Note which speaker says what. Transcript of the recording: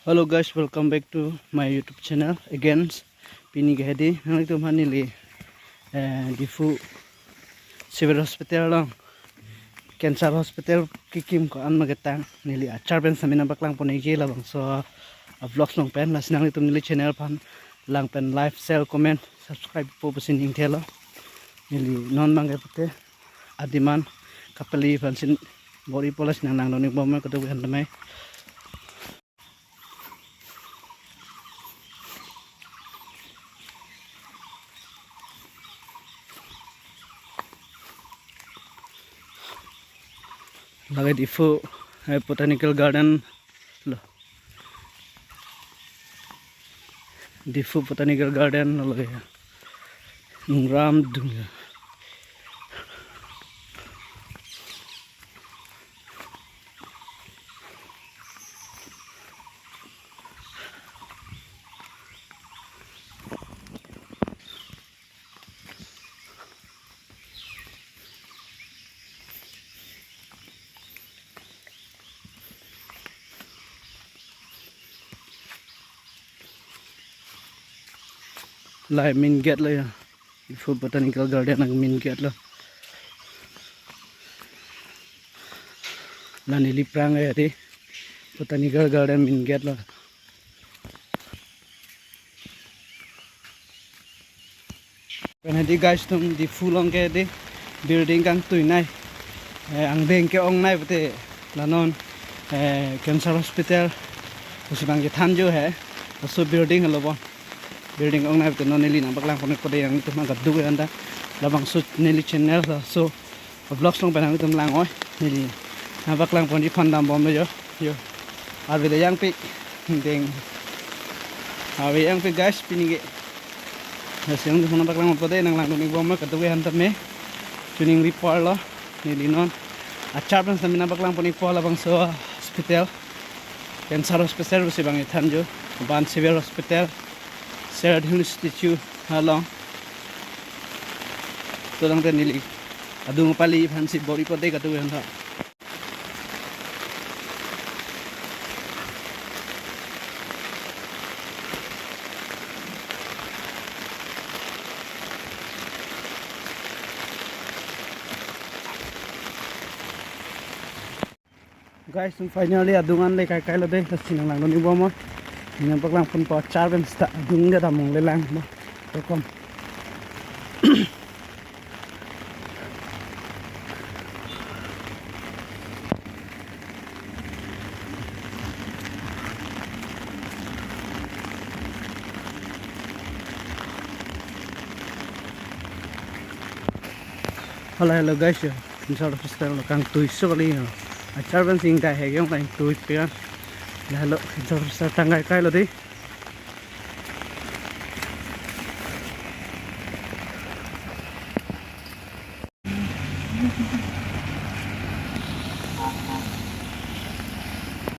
Speaker 1: Hello guys, welcome back to my YouTube channel again. Pini gahedi nang itu manili Diphu civil hospital long cancer hospital kikim ko an magetang nili achar pen samina baklang ponai je labang so vlogs long pen las nang itu nili channel pan lang pen like share comment subscribe po pesin ing thelo nili non mangai pute adiman kapali pansin bori polas nang nang doni bomma ko to han tamai lagi Diphu botanical garden lo Diphu botanical garden lo lagi ram dung lai main gate lo ya Diphu botanical garden ang main gate lo la nili prang ya di botanical garden main gate lo penadi guys tum Diphu long ke di building kang tui nai ang deng ke ong nai bete lanon cancer hospital usibang ke thanjo hai so building lo bon building ong nai bete non nili nang baklang konek kode yang itu mang gadu anda labang so nili channel so vlogs long penang itu lang oi nili nang baklang pon di pandam bom yo ave de yang pi deng ave yang pi guys pinige hasil ng mga baklang pode nang lang ning bom ka tuwe han tame tuning report lo nili non achar pan sa mina baklang pon iko labang so hospital cancer hospital si bang ithanjo ban civil hospital shared institute halong to lang ten nili adung pali phansi bori pode ka tuwe han tha guys finally adungan le kai lo de sinang lang ni bomo ninang paklang pun po char ben sta adung ga damong le lang mo to kom hello guys ya inside of hospital kang tuiso kali no achar ban sing kai hege ong tuit pia halo inside tanggai kai lo di